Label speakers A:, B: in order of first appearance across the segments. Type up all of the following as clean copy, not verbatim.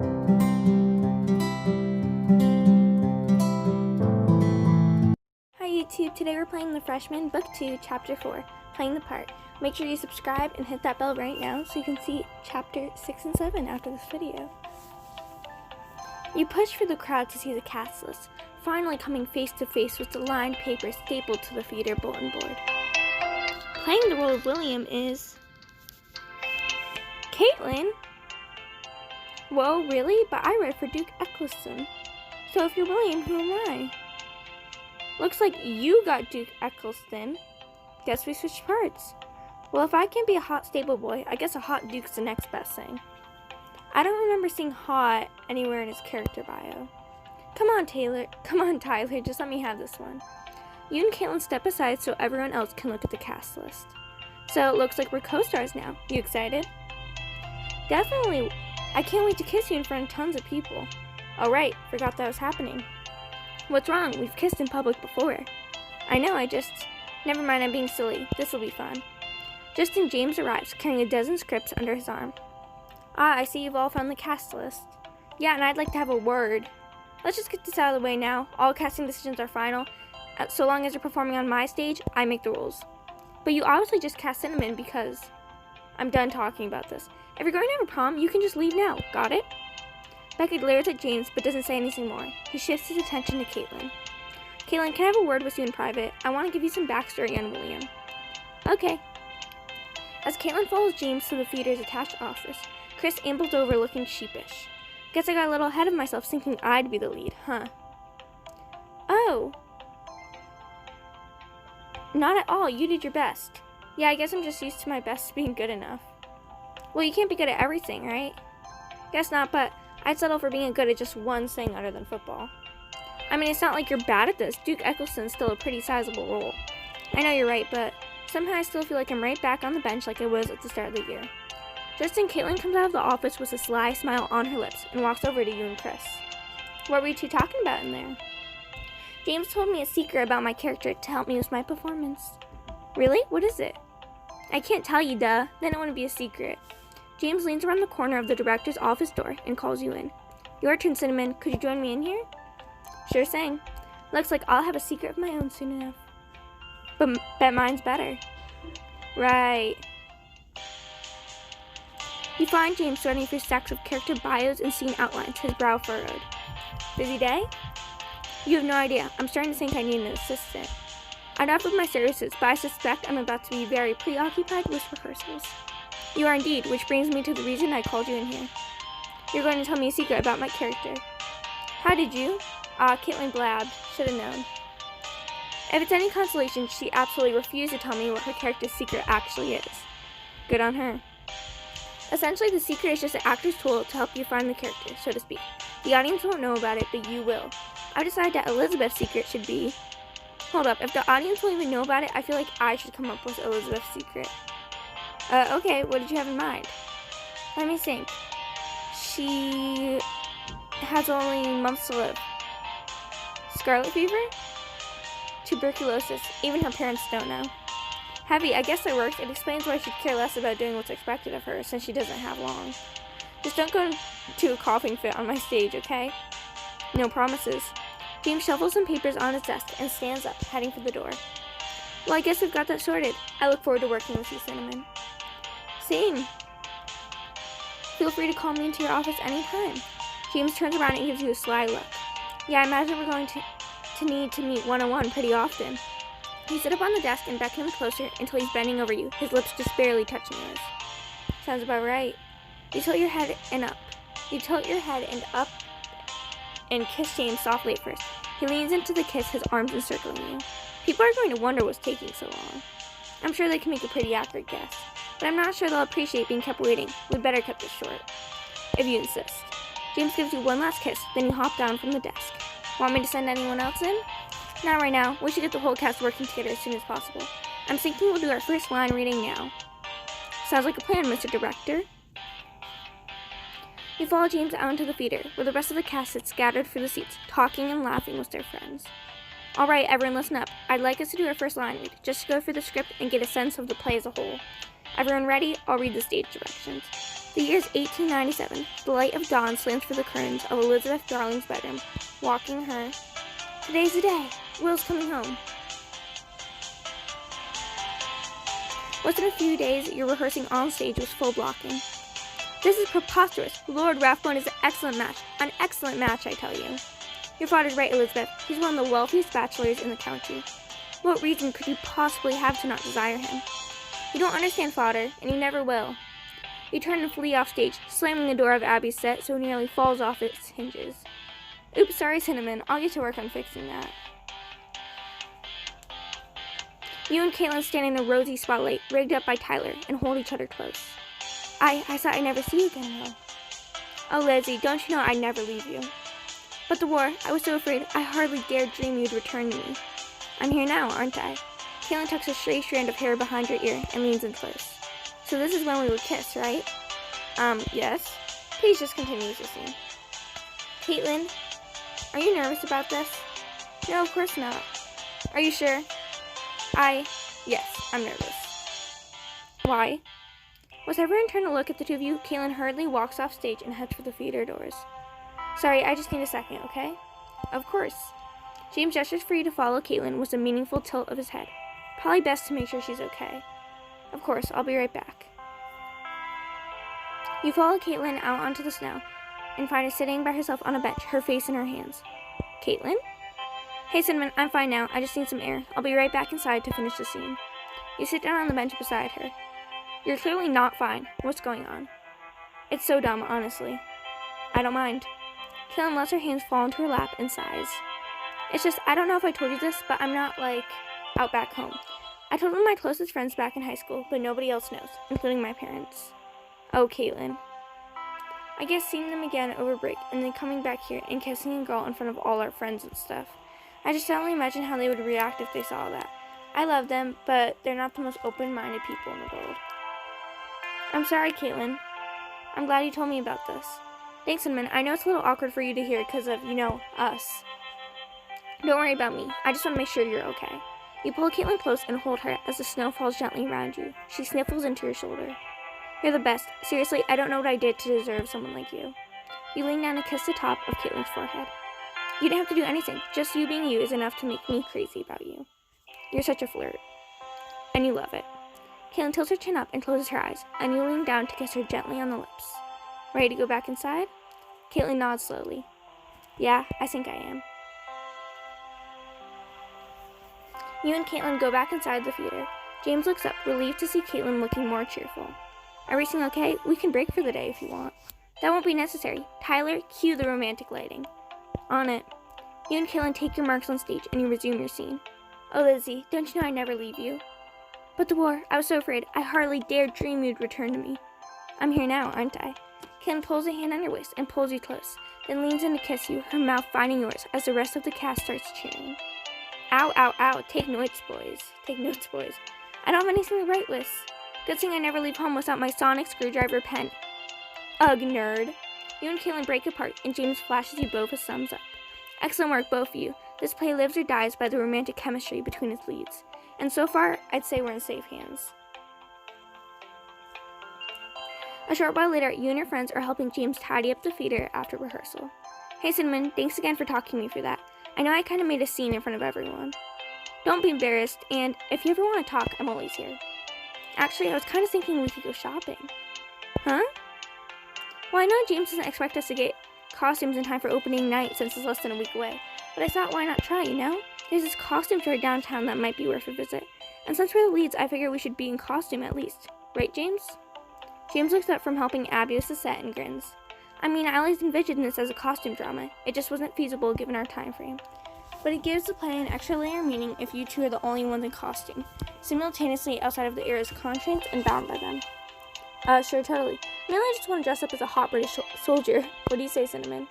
A: Hi YouTube, today we're playing The Freshman, Book 2, Chapter 4, Playing the Part. Make sure you subscribe and hit that bell right now so you can see Chapter 6 and 7 after this video. You push through the crowd to see the cast list, finally coming face to face with the lined paper stapled to the theater bulletin board. Playing the role of William is... Caitlin? Whoa, really? But I read for Duke Eccleston. So if you're William, who am I? Looks like you got Duke Eccleston. Guess we switched parts. Well, if I can't be a hot stable boy, I guess a hot Duke's the next best thing. I don't remember seeing hot anywhere in his character bio. Come on, Tyler, just let me have this one. You and Caitlin step aside so everyone else can look at the cast list. So it looks like we're co-stars now. You excited? Definitely. I can't wait to kiss you in front of tons of people. Oh right, forgot that was happening. What's wrong? We've kissed in public before. I know, Never mind, I'm being silly. This'll be fun. Just then James arrives, carrying a dozen scripts under his arm. Ah, I see you've all found the cast list. Yeah, and I'd like to have a word. Let's just get this out of the way now. All casting decisions are final. So long as you're performing on my stage, I make the rules. But you obviously just cast Cinnamon because... I'm done talking about this. If you're going to have a prom, you can just leave now. Got it? Beckett glares at James but doesn't say anything more. He shifts his attention to Caitlin. Caitlin, can I have a word with you in private? I want to give you some backstory on William. Okay. As Caitlin follows James to the theater's attached office, Chris ambled over looking sheepish. Guess I got a little ahead of myself thinking I'd be the lead, huh? Oh. Not at all. You did your best. Yeah, I guess I'm just used to my best being good enough. Well, you can't be good at everything, right? Guess not, but I'd settle for being good at just one thing other than football. I mean, it's not like you're bad at this. Duke Eccleston's still a pretty sizable role. I know you're right, but somehow I still feel like I'm right back on the bench like I was at the start of the year. Just then, Caitlin comes out of the office with a sly smile on her lips and walks over to you and Chris. What were you two talking about in there? James told me a secret about my character to help me with my performance. Really? What is it? I can't tell you, duh. Then it wouldn't be a secret. James leans around the corner of the director's office door and calls you in. Your turn, Cinnamon. Could you join me in here? Sure thing. Looks like I'll have a secret of my own soon enough. But bet mine's better. Right. You find James sorting through stacks of character bios and scene outlines, his brow furrowed. Busy day? You have no idea. I'm starting to think I need an assistant. I'd offered my services, but I suspect I'm about to be very preoccupied with rehearsals. You are indeed, which brings me to the reason I called you in here. You're going to tell me a secret about my character. How did you? Caitlin blabbed. Should have known. If it's any consolation, she absolutely refused to tell me what her character's secret actually is. Good on her. Essentially, the secret is just an actor's tool to help you find the character, so to speak. The audience won't know about it, but you will. I've decided that Elizabeth's secret should be... Hold up, if the audience will even know about it, I feel like I should come up with Elizabeth's secret. Okay, what did you have in mind? Let me think. She has only months to live. Scarlet fever? Tuberculosis. Even her parents don't know. Heavy, I guess that works. It explains why she'd care less about doing what's expected of her, since she doesn't have long. Just don't go into a coughing fit on my stage, okay? No promises. James shovels some papers on his desk and stands up, heading for the door. Well, I guess we've got that sorted. I look forward to working with you, Cinnamon. Same. Feel free to call me into your office anytime. James turns around and gives you a sly look. Yeah, I imagine we're going to need to meet one-on-one pretty often. You sit up on the desk and beckon him closer until he's bending over you, his lips just barely touching yours. Sounds about right. You tilt your head and up. You tilt your head and up and kiss James softly at first. He leans into the kiss, his arms encircling you. People are going to wonder what's taking so long. I'm sure they can make a pretty accurate guess, but I'm not sure they'll appreciate being kept waiting. We'd better cut this short. If you insist. James gives you one last kiss, then you hop down from the desk. Want me to send anyone else in? Not right now. We should get the whole cast working together as soon as possible. I'm thinking we'll do our first line reading now. Sounds like a plan, Mr. Director. You follow James out into the theater, where the rest of the cast sits scattered through the seats, talking and laughing with their friends. Alright, everyone listen up. I'd like us to do our first line read, just to go through the script and get a sense of the play as a whole. Everyone ready? I'll read the stage directions. The year is 1897. The light of dawn slants through the curtains of Elizabeth Darling's bedroom, walking her. Today's the day. Will's coming home. Less than a few days, you're rehearsing on stage with full blocking. This is preposterous. Lord Rathbone is an excellent match. An excellent match, I tell you. Your father's right, Elizabeth. He's one of the wealthiest bachelors in the county. What reason could you possibly have to not desire him? You don't understand, father, and you never will. You turn and flee off stage, slamming the door of Abby's set so it nearly falls off its hinges. Oops, sorry, Cinnamon. I'll get to work on fixing that. You and Caitlin stand in the rosy spotlight, rigged up by Tyler, and hold each other close. I thought I'd never see you again, Will. Oh, Lizzie, don't you know I'd never leave you? But the war, I was so afraid, I hardly dared dream you'd return to me. I'm here now, aren't I? Caitlin tucks a stray strand of hair behind her ear and leans in close. So this is when we would kiss, right? Yes. Please just continue with the scene. Caitlin, are you nervous about this? No, of course not. Are you sure? Yes, I'm nervous. Why? Was everyone trying to look at the two of you? Caitlin hurriedly walks off stage and heads for the theater doors. Sorry, I just need a second, okay? Of course. James gestures for you to follow Caitlin with a meaningful tilt of his head. Probably best to make sure she's okay. Of course, I'll be right back. You follow Caitlin out onto the snow and find her sitting by herself on a bench, her face in her hands. Caitlin? Hey, Cinnamon, I'm fine now. I just need some air. I'll be right back inside to finish the scene. You sit down on the bench beside her. You're clearly not fine. What's going on? It's so dumb, honestly. I don't mind. Caitlin lets her hands fall into her lap and sighs. It's just, I don't know if I told you this, but I'm not, out back home. I told one of my closest friends back in high school, but nobody else knows, including my parents. Oh, Caitlin. I guess seeing them again over break, and then coming back here and kissing a girl in front of all our friends and stuff. I just don't imagine how they would react if they saw that. I love them, but they're not the most open-minded people in the world. I'm sorry, Caitlin. I'm glad you told me about this. Thanks, Cinnamon. I know it's a little awkward for you to hear because of, us. Don't worry about me. I just want to make sure you're okay. You pull Caitlin close and hold her as the snow falls gently around you. She sniffles into your shoulder. You're the best. Seriously, I don't know what I did to deserve someone like you. You lean down and kiss the top of Caitlin's forehead. You didn't have to do anything. Just you being you is enough to make me crazy about you. You're such a flirt. And you love it. Caitlin tilts her chin up and closes her eyes, and you lean down to kiss her gently on the lips. Ready to go back inside? Caitlin nods slowly. Yeah, I think I am. You and Caitlin go back inside the theater. James looks up, relieved to see Caitlin looking more cheerful. Everything okay? We can break for the day if you want. That won't be necessary. Tyler, cue the romantic lighting. On it. You and Caitlin take your marks on stage, and you resume your scene. Oh, Lizzie, don't you know I'd never leave you? But the war, I was so afraid. I hardly dared dream you'd return to me. I'm here now, aren't I? Caitlin pulls a hand on your waist and pulls you close, then leans in to kiss you, her mouth finding yours as the rest of the cast starts cheering. Ow, ow, ow. Take notes, boys. Take notes, boys. I don't have anything to write with. Good thing I never leave home without my sonic screwdriver pen. Ugh, nerd. You and Caitlin break apart, and James flashes you both a thumbs up. Excellent work, both of you. This play lives or dies by the romantic chemistry between its leads. And so far, I'd say we're in safe hands. A short while later, you and your friends are helping James tidy up the theater after rehearsal. Hey, Cinnamon, thanks again for talking to me through that. I know I kind of made a scene in front of everyone. Don't be embarrassed, and if you ever want to talk, I'm always here. Actually, I was kind of thinking we could go shopping. Huh? Well, I know James doesn't expect us to get costumes in time for opening night since it's less than a week away, but I thought why not try, you know? There's this costume store downtown that might be worth a visit, and since we're the leads, I figure we should be in costume at least. Right, James? James looks up from helping Abby with the set and grins. I mean, I always envisioned this as a costume drama. It just wasn't feasible given our time frame. But it gives the play an extra layer of meaning if you two are the only ones in costume, simultaneously outside of the era's constraints and bound by them. Sure, totally. Mainly I just want to dress up as a hot British soldier. What do you say, Cinnamon?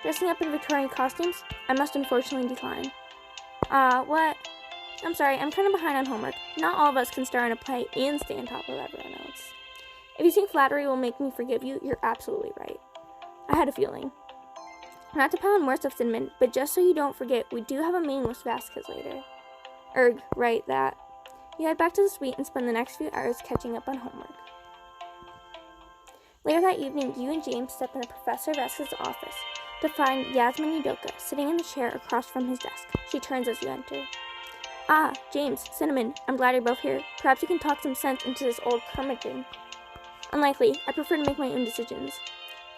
A: Dressing up in Victorian costumes? I must unfortunately decline. What? I'm sorry, I'm kind of behind on homework. Not all of us can star in a play and stay on top of everyone else. If you think flattery will make me forgive you, you're absolutely right. I had a feeling. Not to pile on more stuff, Cinnamon, but just so you don't forget, we do have a meeting with Vasquez later. Right, that. You head back to the suite and spend the next few hours catching up on homework. Later that evening, you and James step into Professor Vasquez's office to find Yasmin Udoka sitting in the chair across from his desk. She turns as you enter. Ah, James, Cinnamon, I'm glad you're both here. Perhaps you can talk some sense into this old curmudgeon. Unlikely. I prefer to make my own decisions.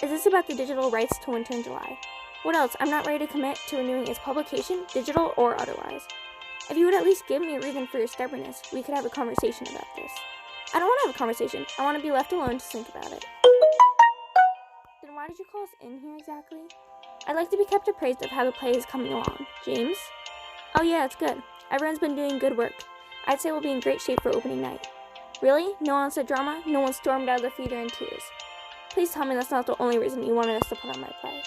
A: Is this about the digital rights to Winter in July? What else? I'm not ready to commit to renewing its publication, digital or otherwise. If you would at least give me a reason for your stubbornness, we could have a conversation about this. I don't want to have a conversation. I want to be left alone to think about it. Then why did you call us in here exactly? I'd like to be kept appraised of how the play is coming along. James? Oh yeah, it's good. Everyone's been doing good work. I'd say we'll be in great shape for opening night. Really? No one said drama? No one stormed out of the theater in tears? Please tell me that's not the only reason you wanted us to put on my play.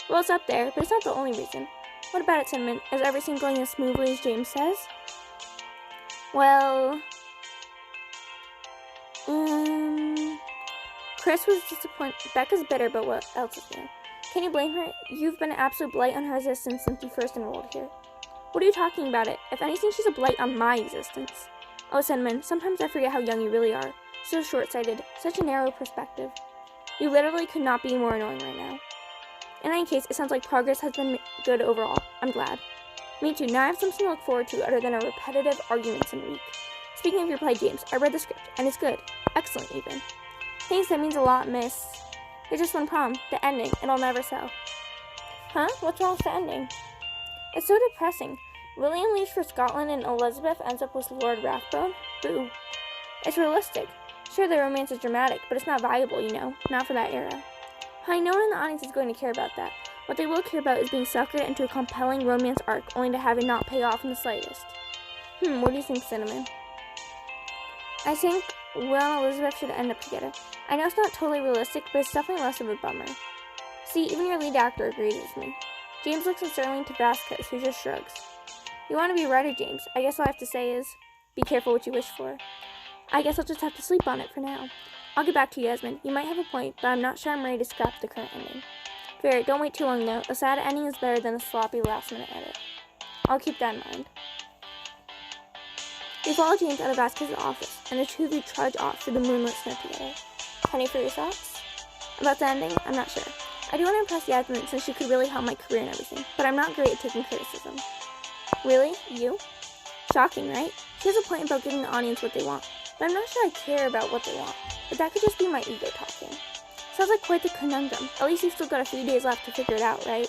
A: Well, it's up there, but it's not the only reason. What about it, Cinnamon? Is everything going as smoothly as James says? Well... Chris was disappointed. Becca's bitter, but what else is new? Can you blame her? You've been an absolute blight on her existence since you first enrolled here. What are you talking about it? If anything, she's a blight on my existence. Oh, Cinnamon, sometimes I forget how young you really are. So short-sighted. Such a narrow perspective. You literally could not be more annoying right now. In any case, it sounds like progress has been good overall. I'm glad. Me too. Now I have something to look forward to other than our repetitive arguments in a week. Speaking of your play, James, I read the script, and it's good. Excellent, even. Thanks, that means a lot, miss. There's just one problem. The ending. It'll never sell. Huh? What's wrong with the ending? It's so depressing. William leaves for Scotland and Elizabeth ends up with Lord Rathbone? Boo. It's realistic. Sure, the romance is dramatic, but it's not valuable, you know. Not for that era. Honey, no one in the audience is going to care about that. What they will care about is being suckered into a compelling romance arc only to have it not pay off in the slightest. What do you think, Cinnamon? I think Will and Elizabeth should end up together. I know it's not totally realistic, but it's definitely less of a bummer. See, even your lead actor agrees with me. James looks uncertainly to Vasquez, who just shrugs. You want to be a writer, James. I guess all I have to say is, be careful what you wish for. I guess I'll just have to sleep on it for now. I'll get back to you, Yasmin. You might have a point, but I'm not sure I'm ready to scrap the current ending. Fair, don't wait too long though. A sad ending is better than a sloppy last-minute edit. I'll keep that in mind. We follow James out of Vasquez's office, and the two of you trudge off through the moonlit snow together. Penny for your thoughts? About the ending? I'm not sure. I do want to impress Yasmin since she could really help my career and everything, but I'm not great at taking criticism. Really? You? Shocking, right? She has a point about giving the audience what they want, but I'm not sure I care about what they want. But that could just be my ego talking. Sounds like quite the conundrum. At least you've still got a few days left to figure it out, right?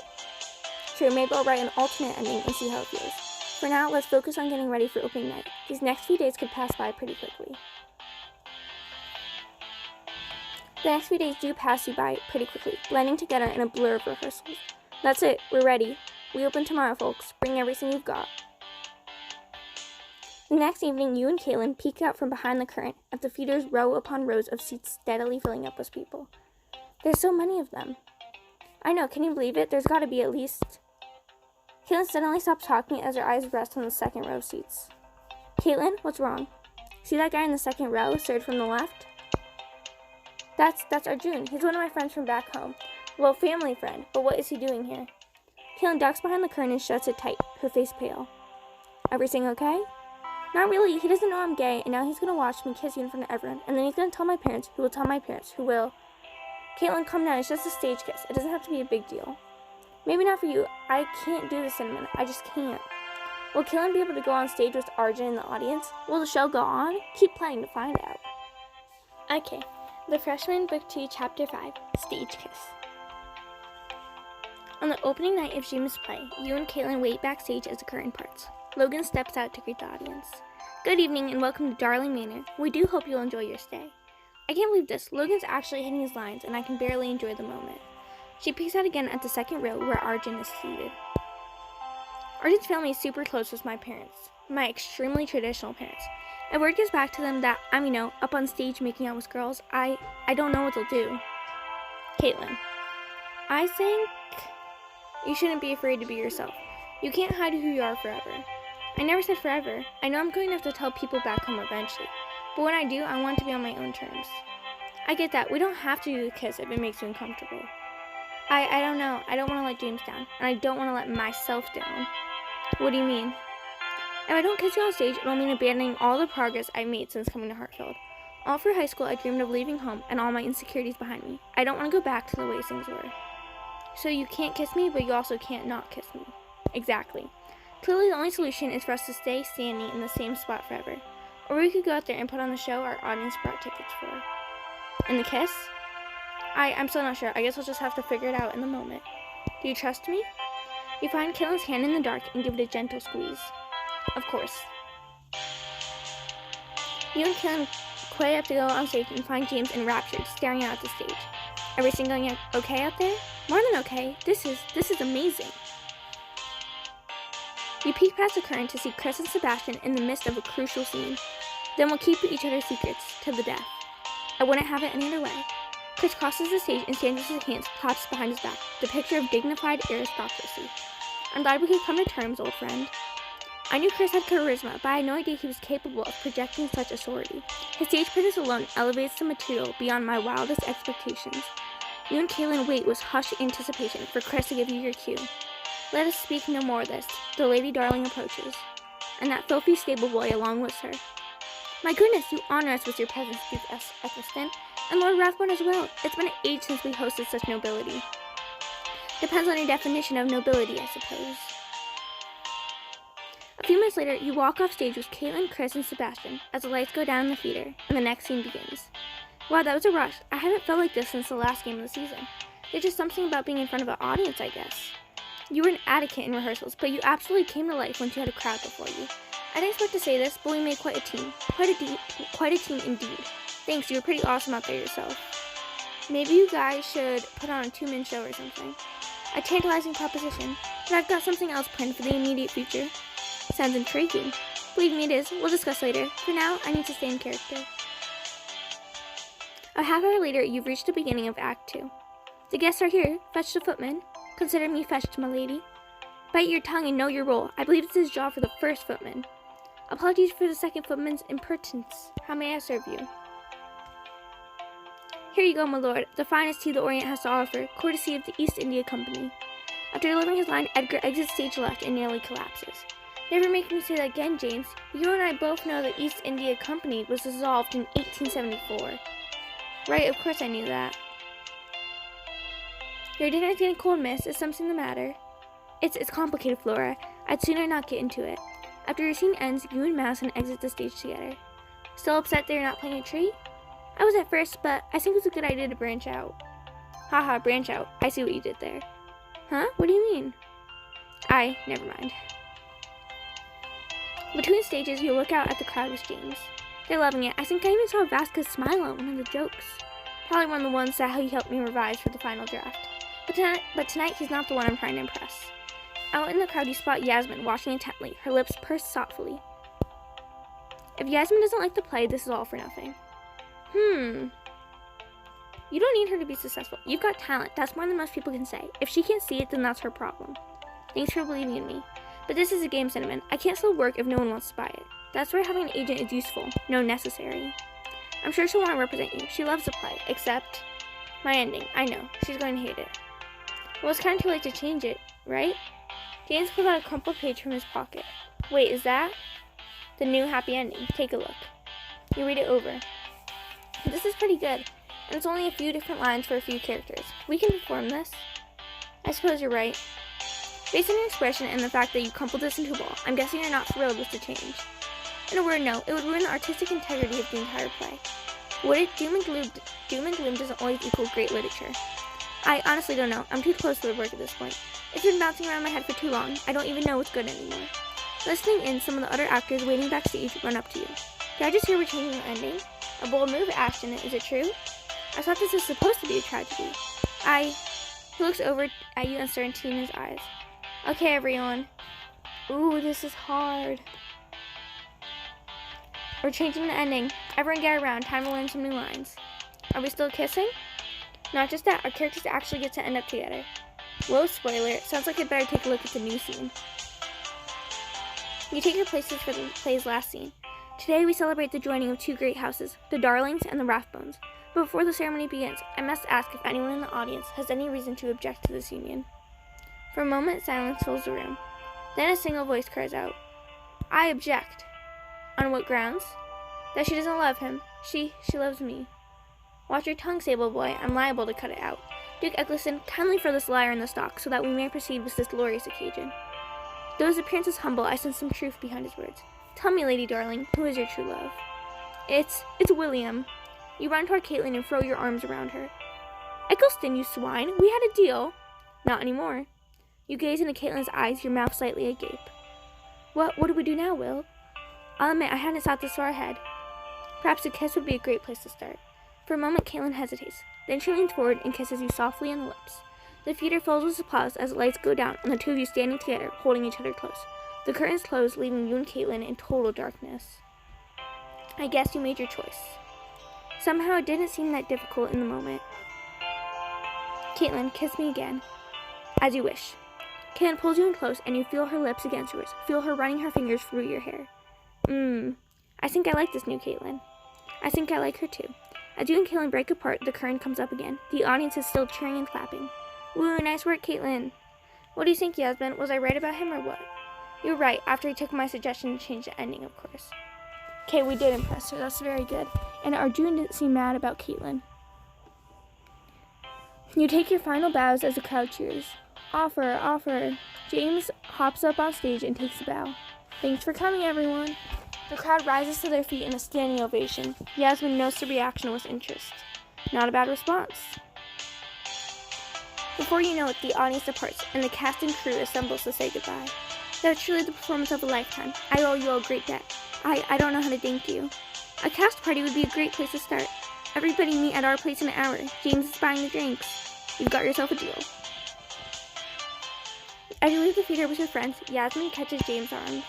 A: Sure, maybe I'll write an alternate ending and see how it feels. For now, let's focus on getting ready for opening night. These next few days could pass by pretty quickly. The next few days do pass you by pretty quickly, blending together in a blur of rehearsals. That's it. We're ready. We open tomorrow, folks. Bring everything you've got. The next evening, you and Caitlin peek out from behind the curtain at the theater's row upon rows of seats steadily filling up with people. There's so many of them. I know, can you believe it? There's gotta be at least... Caitlin suddenly stops talking as her eyes rest on the second row seats. Caitlin, what's wrong? See that guy in the second row, third from the left? That's Arjun. He's one of my friends from back home. Well, family friend, but what is he doing here? Caitlin ducks behind the curtain and shuts it tight, her face pale. Everything okay? Not really. He doesn't know I'm gay, and now he's gonna watch me kiss you in front of everyone, and then he's gonna tell my parents, who will tell my parents, who will... Caitlin, calm down. It's just a stage kiss. It doesn't have to be a big deal. Maybe not for you. I can't do this, Cinnamon. I just can't. Will Caitlin be able to go on stage with Arjun in the audience? Will the show go on? Keep playing to find out. Okay. The Freshman Book 2, Chapter 5, Stage Kiss. On the opening night of Jima's play, you and Caitlin wait backstage as the curtain parts. Logan steps out to greet the audience. Good evening and welcome to Darling Manor. We do hope you'll enjoy your stay. I can't believe this. Logan's actually hitting his lines and I can barely enjoy the moment. She peeks out again at the second row where Arjun is seated. Arjun's family is super close with my parents. My extremely traditional parents. If word gets back to them that I'm, up on stage making out with girls, I don't know what they'll do. Caitlin. I think you shouldn't be afraid to be yourself. You can't hide who you are forever. I never said forever. I know I'm going to have to tell people back home eventually. But when I do, I want to be on my own terms. I get that. We don't have to do the kiss if it makes you uncomfortable. I don't know. I don't want to let James down. And I don't want to let myself down. What do you mean? If I don't kiss you on stage, it'll mean abandoning all the progress I've made since coming to Hartfield. All through high school, I dreamed of leaving home and all my insecurities behind me. I don't want to go back to the way things were. So you can't kiss me, but you also can't not kiss me. Exactly. Clearly, the only solution is for us to stay standing in the same spot forever. Or we could go out there and put on the show our audience brought tickets for. And the kiss? I'm still not sure. I guess we'll just have to figure it out in the moment. Do you trust me? You find Caitlin's hand in the dark and give it a gentle squeeze. Of course. You and Caitlin quite have to go on stage and find James enraptured, staring out at the stage. Everything going okay out there? More than okay. This is amazing. You peek past the curtain to see Chris and Sebastian in the midst of a crucial scene. Then we'll keep each other's secrets to the death. I wouldn't have it any other way. Chris crosses the stage and stands with his hands clasped behind his back, the picture of dignified aristocracy. I'm glad we could come to terms, old friend. I knew Chris had charisma, but I had no idea he was capable of projecting such authority. His stage presence alone elevates the material beyond my wildest expectations. You and Caitlin wait with hushed anticipation for Chris to give you your cue. Let us speak no more of this. The Lady Darling approaches, and that filthy stable boy along with her. My goodness, you honor us with your presence, Duke Eccleston, and Lord Rathbone as well. It's been an age since we hosted such nobility. Depends on your definition of nobility, I suppose. A few minutes later, you walk off stage with Caitlin, Chris, and Sebastian as the lights go down in the theater, and the next scene begins. Wow, that was a rush. I haven't felt like this since the last game of the season. There's just something about being in front of an audience, I guess. You were an advocate in rehearsals, but you absolutely came to life once you had a crowd before you. I didn't expect to say this, but we made quite a team. Quite a team indeed. Thanks, you were pretty awesome out there yourself. Maybe you guys should put on a 2-man show or something. A tantalizing proposition, but I've got something else planned for the immediate future. Sounds intriguing. Believe me, it is. We'll discuss later. For now, I need to stay in character. A half hour later, you've reached the beginning of Act 2. The guests are here. Fetch the footman. Consider me fetched, my lady. Bite your tongue and know your role. I believe it's his job for the first footman. Apologies for the second footman's impertinence. How may I serve you? Here you go, my lord. The finest tea the Orient has to offer, courtesy of the East India Company. After delivering his line, Edgar exits stage left and nearly collapses. Never make me say that again, James. You and I both know the East India Company was dissolved in 1874. Right, of course I knew that. Your dinner's getting cold, miss. Is something the matter? It's complicated, Flora. I'd sooner not get into it. After your scene ends, you and Madison exit the stage together. Still upset they're not playing a tree? I was at first, but I think it's a good idea to branch out. Haha, branch out. I see what you did there. Huh? What do you mean? Never mind. Between stages, you look out at the crowd with James. They're loving it. I think I even saw Vasquez smile on one of the jokes. Probably one of the ones that he helped me revise for the final draft. But tonight, he's not the one I'm trying to impress. Out in the crowd, you spot Yasmin watching intently, her lips pursed thoughtfully. If Yasmin doesn't like the play, this is all for nothing. You don't need her to be successful. You've got talent. That's more than most people can say. If she can't see it, then that's her problem. Thanks for believing in me. But this is a game, Cinnamon. I can't sell work if no one wants to buy it. That's where having an agent is useful, no necessary. I'm sure she'll want to represent you. She loves the play, except my ending. I know. She's going to hate it. Well, it's kind of too late to change it, right? James pulled out a crumpled page from his pocket. Wait, is that the new happy ending? Take a look. You read it over. This is pretty good, and it's only a few different lines for a few characters. We can perform this. I suppose you're right. Based on your expression and the fact that you crumpled this into a ball, I'm guessing you're not thrilled with the change. In a word, no. It would ruin the artistic integrity of the entire play. Would it? Doom and gloom doesn't always equal great literature. I honestly don't know. I'm too close to the work at this point. It's been bouncing around my head for too long. I don't even know what's good anymore. Listening in, some of the other actors waiting backstage run up to you. Did I just hear we're changing the ending? A bold move, Ashton. Is it true? I thought this was supposed to be a tragedy. He looks over at you, uncertainty in his eyes. Okay, everyone. Ooh, this is hard. We're changing the ending. Everyone get around. Time to learn some new lines. Are we still kissing? Not just that, our characters actually get to end up together. Whoa, spoiler. Sounds like I'd better take a look at the new scene. You take your places for the play's last scene. Today we celebrate the joining of two great houses, the Darlings and the Rathbones. But before the ceremony begins, I must ask if anyone in the audience has any reason to object to this union. For a moment, silence fills the room. Then a single voice cries out, I object. On what grounds? That she doesn't love him. She loves me. Watch your tongue, Sable Boy. I'm liable to cut it out. Duke Eccleston, kindly throw this liar in the stock so that we may proceed with this glorious occasion. Though his appearance is humble, I sense some truth behind his words. Tell me, Lady Darling, who is your true love? It's William. You run toward Caitlin and throw your arms around her. Eccleston, you swine, we had a deal. Not anymore. You gaze into Caitlin's eyes, your mouth slightly agape. What do we do now, Will? I'll admit I hadn't thought this far ahead. Perhaps a kiss would be a great place to start. For a moment, Caitlin hesitates. Then she leans forward and kisses you softly on the lips. The theater fills with applause as the lights go down and the two of you standing together, holding each other close. The curtains close, leaving you and Caitlin in total darkness. I guess you made your choice. Somehow it didn't seem that difficult in the moment. Caitlin, kiss me again. As you wish. Caitlin pulls you in close and you feel her lips against yours. Feel her running her fingers through your hair. I think I like this new Caitlin. I think I like her too. As you and Caitlin break apart, the curtain comes up again. The audience is still cheering and clapping. Woo, nice work, Caitlin. What do you think, Yasmin? Was I right about him or what? You were right, after he took my suggestion to change the ending, of course. Okay, we did impress her. That's very good. And Arjun didn't seem mad about Caitlin. You take your final bows as the crowd cheers. Offer. James hops up on stage and takes a bow. Thanks for coming, everyone. The crowd rises to their feet in a standing ovation. Yasmin notes the reaction with interest. Not a bad response. Before you know it, the audience departs, and the cast and crew assembles to say goodbye. That was truly the performance of a lifetime. I owe you all a great debt. I don't know how to thank you. A cast party would be a great place to start. Everybody meet at our place in an hour. James is buying the drinks. You've got yourself a deal. As you leave the theater with your friends, Yasmin catches James' arm.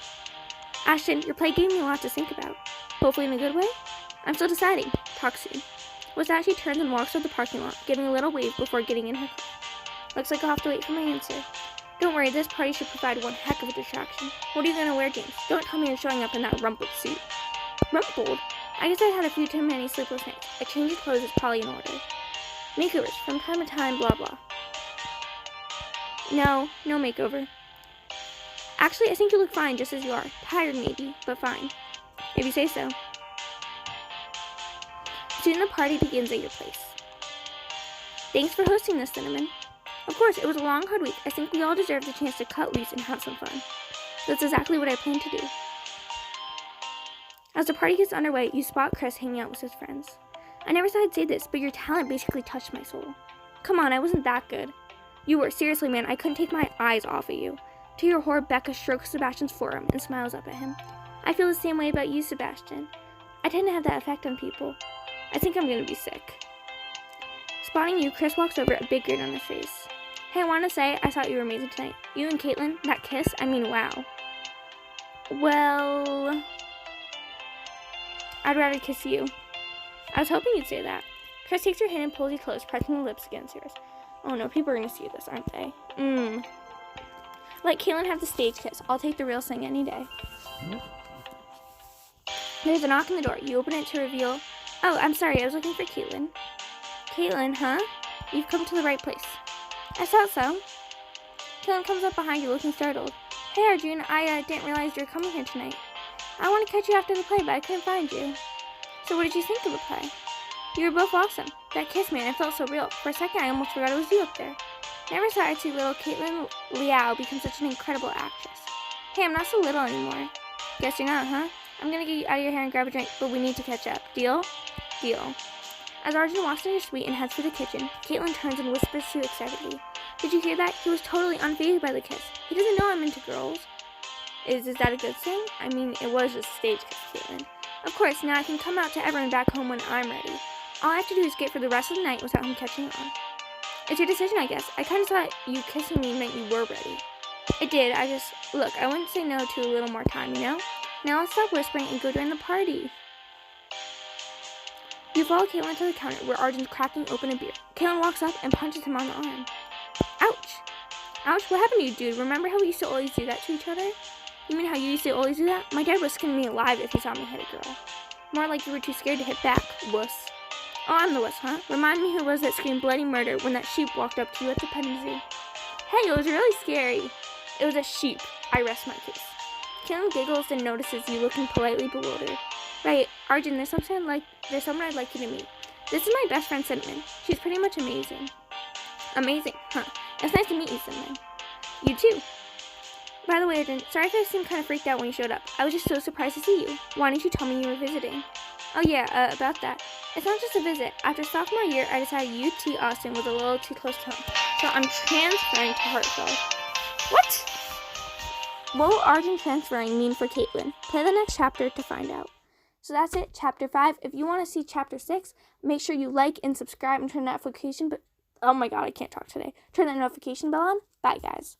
A: Ashton, your play gave me a lot to think about. Hopefully in a good way? I'm still deciding. Talk soon. With that, she turns and walks to the parking lot, giving a little wave before getting in her car. Looks like I'll have to wait for my answer. Don't worry, this party should provide one heck of a distraction. What are you going to wear, James? Don't tell me you're showing up in that rumpled suit. Rumpled? I guess I've had a few too many sleepless nights. A change of clothes is probably in order. Makeovers, from time to time, blah blah. No makeover. Actually, I think you look fine just as you are. Tired maybe, but fine. If you say so. Soon the party begins at your place. Thanks for hosting this, Cinnamon. Of course, it was a long, hard week. I think we all deserve the chance to cut loose and have some fun. That's exactly what I plan to do. As the party gets underway, you spot Chris hanging out with his friends. I never thought I'd say this, but your talent basically touched my soul. Come on, I wasn't that good. You were. Seriously, man, I couldn't take my eyes off of you. To your horror, Becca strokes Sebastian's forearm and smiles up at him. I feel the same way about you, Sebastian. I tend to have that effect on people. I think I'm gonna be sick. Spotting you, Chris walks over, a big grin on his face. Hey, I want to say, I thought you were amazing tonight. You and Caitlin, that kiss, I mean, wow. Well, I'd rather kiss you. I was hoping you'd say that. Chris takes your hand and pulls you close, pressing the lips against yours. Oh no, people are gonna see this, aren't they? Let Caitlin have the stage kiss. I'll take the real thing any day. There's a knock on the door. You open it to reveal... Oh, I'm sorry, I was looking for Caitlin. Caitlin, huh? You've come to the right place. I thought so. Caitlin comes up behind you, looking startled. Hey, Arjun, I didn't realize you were coming here tonight. I want to catch you after the play, but I couldn't find you. So what did you think of the play? You were both awesome. That kiss, man, it felt so real. For a second, I almost forgot it was you up there. Never thought I'd see little Caitlin Liao become such an incredible actress. Hey, I'm not so little anymore. Guess you're not, huh? I'm gonna get you out of your hair and grab a drink, but we need to catch up. Deal? Deal. As Arjun walks into your suite and heads for the kitchen, Caitlin turns and whispers to you excitedly. Did you hear that? He was totally unfazed by the kiss. He doesn't know I'm into girls. Is that a good thing? I mean, it was just a stage kiss, Caitlin. Of course, now I can come out to everyone back home when I'm ready. All I have to do is skate for the rest of the night without him catching on. It's your decision, I guess. I kind of thought you kissing me meant you were ready. It did. Look, I wouldn't say no to a little more time, you know? Now let's stop whispering and go join the party. You follow Caitlin to the counter where Arjun's cracking open a beer. Caitlin walks up and punches him on the arm. Ouch! Ouch, what happened to you, dude? Remember how we used to always do that to each other? You mean how you used to always do that? My dad would skin me alive if he saw me hit a girl. More like you were too scared to hit back, wuss. Oh, I'm the wuss, huh? Remind me who it was that screamed bloody murder when that sheep walked up to you at the petting zoo. Hey, it was really scary. It was a sheep. I rest my case. Caitlin giggles and notices you looking politely bewildered. Right, Arjun, there's someone I'd like you to meet. This is my best friend, Cinnamon. She's pretty much amazing. Amazing, huh? It's nice to meet you, Cinnamon. You too. By the way, Arjun, sorry if I seemed kind of freaked out when you showed up. I was just so surprised to see you. Why didn't you tell me you were visiting? Oh yeah, about that. It's not just a visit. After sophomore year, I decided UT Austin was a little too close to home. So I'm transferring to Hartsville. What? What will Arjun transferring mean for Caitlin? Play the next chapter to find out. So that's it, chapter 5. If you want to see chapter 6, make sure you like and subscribe and turn the notification. Oh my god, I can't talk today. Turn the notification bell on. Bye, guys.